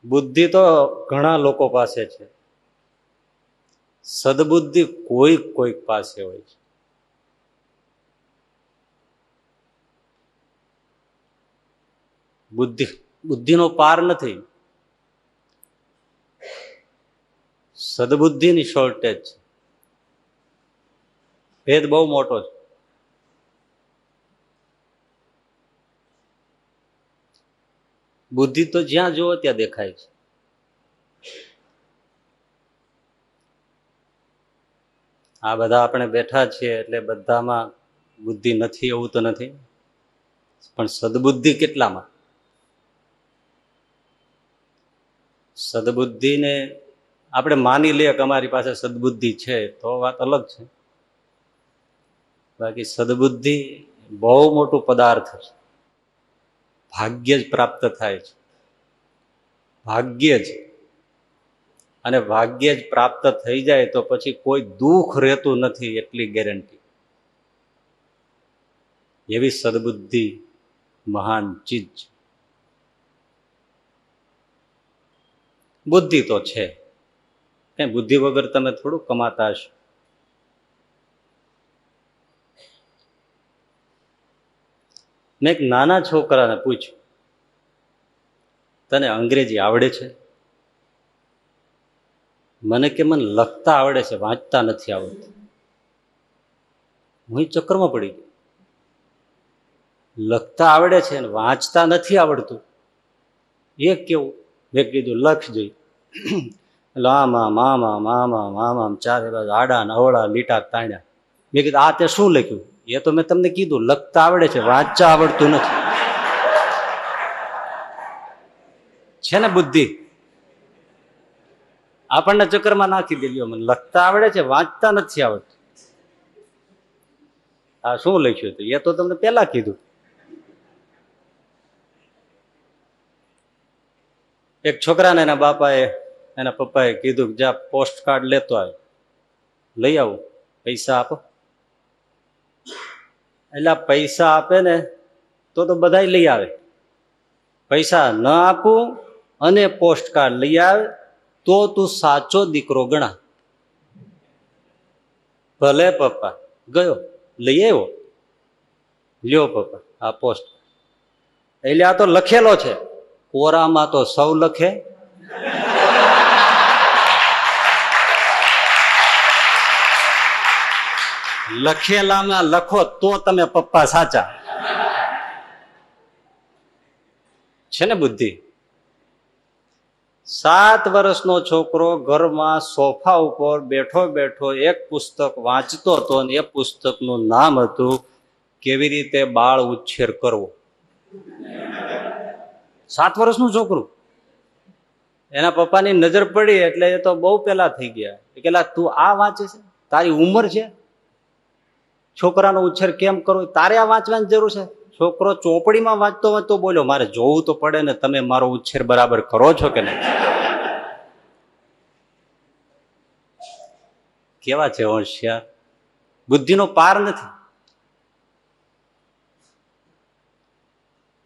બુદ્ધિ તો ઘણા લોકો પાસે છે, સદબુદ્ધિ કોઈક પાસે હોય છે. બુદ્ધિનો પાર નથી, સદબુદ્ધિની શોર્ટેજ છે. ભેદ બહુ મોટો છે. બુદ્ધિ તો જ્યાં જુઓ ત્યાં દેખાય છે. આ બધા આપણે બેઠા છીએ એટલે બધામાં બુદ્ધિ નથી એવું તો નથી, પણ સદબુદ્ધિ કેટલામાં? સદબુદ્ધિને આપણે માની લઈએ કે અમારી પાસે સદબુદ્ધિ છે તો વાત અલગ છે. બાકી સદબુદ્ધિ બહુ મોટું પદાર્થ છે. ભાગ્ય જ પ્રાપ્ત થાય છે, ભાગ્ય જ. અને ભાગ્ય જ પ્રાપ્ત થઈ જાય તો પછી કોઈ દુઃખ રહેતું નથી, એટલી ગેરંટી. એવી સદબુદ્ધિ મહાન ચીજ છે. બુદ્ધિ તો છે, કઈ બુદ્ધિ વગર તમે થોડું કમાતા હશો. મેં એક નાના છોકરાને પૂછ્યું, તને અંગ્રેજી આવડે છે? મને કે મને લખતા આવડે છે, વાંચતા નથી આવડતું. હું ચક્કરમાં પડી ગયો. લખતા આવડે છે ને વાંચતા નથી આવડતું, એ કેવું? મેં કીધું લખજે. લામા મામા મામા મામા ચારે બાજુ આડા નવડા લીટા તાણ્યા. મેં કીધું આ તે શું લખ્યું? એ તો મેં તમને કીધું લખતા આવડે છે, વાંચતા આવડતું નથી. છે ને બુદ્ધિ? આપણને ચક્કરમાં નાખી દેલ્યો. મને લખતા આવડે છે, વાંચતા નથી આવડતું. આ શું લખ્યું હતું? એ તો તમને પેલા કીધું. એક છોકરાને એના બાપાએ એના પપ્પાએ કીધું કે જા પોસ્ટ કાર્ડ લેતો આવે, લઈ આવું, પૈસા આપો. એટલે પૈસા આપે ને તો બધા લઈ આવે. પૈસા ન આપું અને પોસ્ટ કાર્ડ લઈ આવે તો તું સાચો દીકરો ગણા. ભલે પપ્પા. ગયો, લઈ આવ્યો. લ્યો પપ્પા આ પોસ્ટ. એટલે આ તો લખેલો છે, કોરામાં તો સૌ લખે. લખેલામાં લખો તો તમે પપ્પા સાચા. છે ને બુદ્ધિ? 7 વર્ષનો છોકરો ઘરમાં સોફા ઉપર બેઠો બેઠો એક પુસ્તક વાંચતો હતો, અને એ પુસ્તકનું નામ હતું કેવી રીતે બાળ ઉછેર કરવો. 7 વર્ષનું છોકરું. એના પપ્પાની નજર પડી એટલે એ તો બહુ પેલા થઈ ગયા. કેલા તું આ વાંચે છે? તારી ઉંમર છે? છોકરાનો ઉછેર કેમ કરવો તારે આ વાંચવાની જરૂર છે? છોકરો ચોપડીમાં વાંચતો વાંચતો બોલ્યો, મારે જોવું તો પડે ને, તમે મારો ઉછેર બરાબર કરો છો કે નહીં? કેવા છે હોશિયાર! બુદ્ધિનો પાર નથી.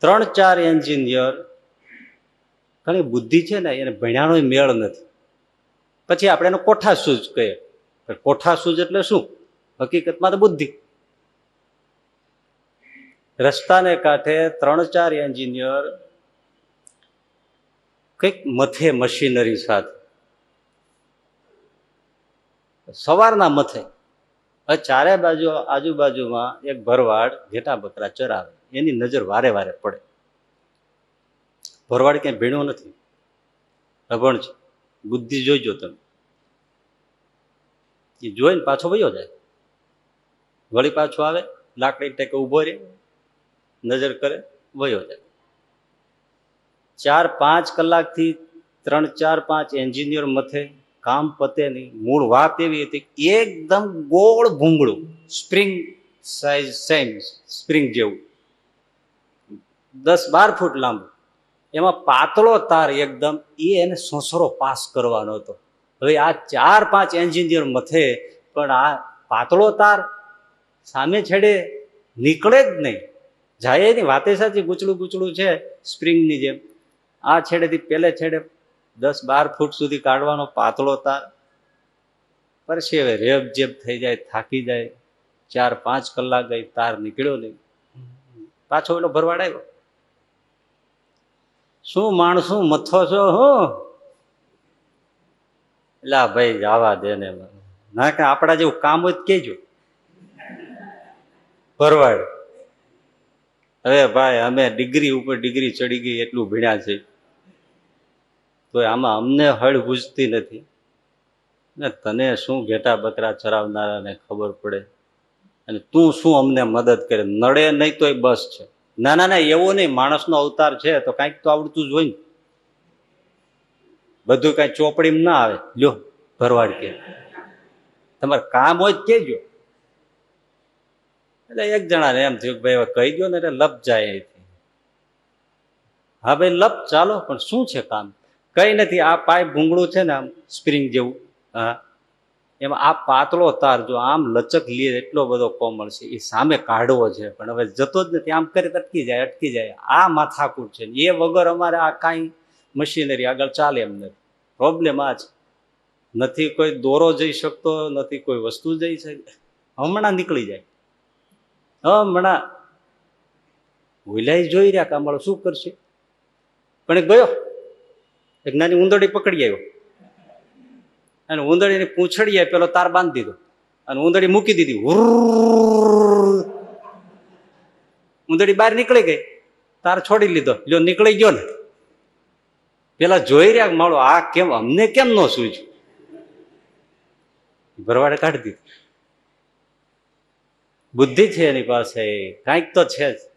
3-4 એન્જિનિયર ઘણી બુદ્ધિ છે ને, એને ભણ્યાનો મેળ નથી. પછી આપણે એનો કોઠાસૂઝ કહીએ. કોઠાસૂઝ એટલે શું? હકીકતમાં તો બુદ્ધિ. રસ્તાને કાંઠે 3-4 એન્જિનિયર કઈક મથે મશીનરી સાથે, સવારના મથે. ચારે બાજુ આજુબાજુમાં એક ભરવાડ ઘેટા બકરા ચરાવે, એની નજર વારે વારે પડે. ભરવાડ ક્યાંય ભીણો નથી, અભણ છે. બુદ્ધિ જોઈજો તમે. એ જોઈને પાછો વયો જાય, વળી પાછો આવે, લાકડી ટેકે ઉભો રહે, નજર કરે, વયો જાય. 4-5 કલાકથી 3-4-5 એન્જિનિયર મથે કામ પતે નહીં. મૂળ વાત એવી હતી, એકદમ ગોળ ભૂંગળું, સ્પ્રિંગ સાઈઝ, સેમ સ્પ્રિંગ જેવું, 10-12 ફૂટ લાંબુ, એમાં પાતળો તાર એકદમ, એને સોસરો પાસ કરવાનો હતો. હવે આ 4-5 એન્જિનિયર મથે, પણ આ પાતળો તાર સામે છેડે નીકળે જ નહીં. જાય એની વાતે સાચી, ગૂંચળું ગૂંચળું છે સ્પ્રિંગની જેમ. આ છેડેથી પેલે છેડે 10-12 ફૂટ સુધી કાઢવાનો પાતળો તાર, પરસેવે રેબઝેબ થઈ જાય, થાકી જાય, 4-5 કલાક ગઈ, તાર નીકળ્યો નહીં. પાછો એનો ભરવાડ આવ્યો. શું માણસું મથો છો હું? એટલે ભાઈ જવા દે ને, ના કે આપણા જેવું કામ હોય તો કેજો. ભરવાડ, હવે ભાઈ અમે ડિગ્રી ઉપર ડિગ્રી ચડી ગઈ, એટલું ભણ્યા છે, તો આમાં અમને હળ બુજતી નથી ને તને શું ઘેટા બકરા ચરાવનારાને ખબર પડે, અને તું શું અમને મદદ કરે? નડે નહીં તોય બસ છે. ના ના ના, એવો નહીં, માણસનો અવતાર છે તો કાંઈક તો આવડતું જ હોય ને, બધું કાંઈ ચોપડીમાં ના આવે. લ્યો ભરવાડ કે તમારે કામ હોય કેજો. એટલે એક જણાને એમ થયું કે ભાઈ હવે કહી દો ને એટલે લપ જાય અહીંથી. હા ભાઈ લપ, ચાલો, પણ શું છે કામ? કઈ નથી, આ પાઇપ ભૂંગળું છે ને આમ સ્પ્રિંગ જેવું, હા, એમાં આ પાતળો તાર જો આમ લચક લે એટલો બધો કોમળ છે, એ સામે કાઢવો છે, પણ હવે જતો જ નથી, આમ કરી અટકી જાય અટકી જાય. આ માથાકૂટ છે, એ વગર અમારે આ કાંઈ મશીનરી આગળ ચાલે એમ નથી. પ્રોબ્લેમ આ છે, નથી કોઈ દોરો જઈ શકતો, નથી કોઈ વસ્તુ જઈ શકે. હમણાં નીકળી જાય, હમણાં ભૂલાઈ જોઈ રહ્યા કામવાળો શું કરશે, પણ એ ગયો, એક નાની ઉંદરડી પકડી આવ્યો અને ઉંદરડીની પૂંછડીએ પેલો તાર બાંધી દીધો અને ઉંદરડી મૂકી દીધી. ઉંદરડી બહાર નીકળી ગઈ, તાર છોડી લીધો, લ્યો નીકળી ગયો ને. પેલા જોઈ રહ્યા માળો આ કેમ અમને કેમ ન સૂઝ્યું, ભરવાડે કાઢી દીધું. બુદ્ધિ છે એની પાસે, કાંઈક તો છે જ.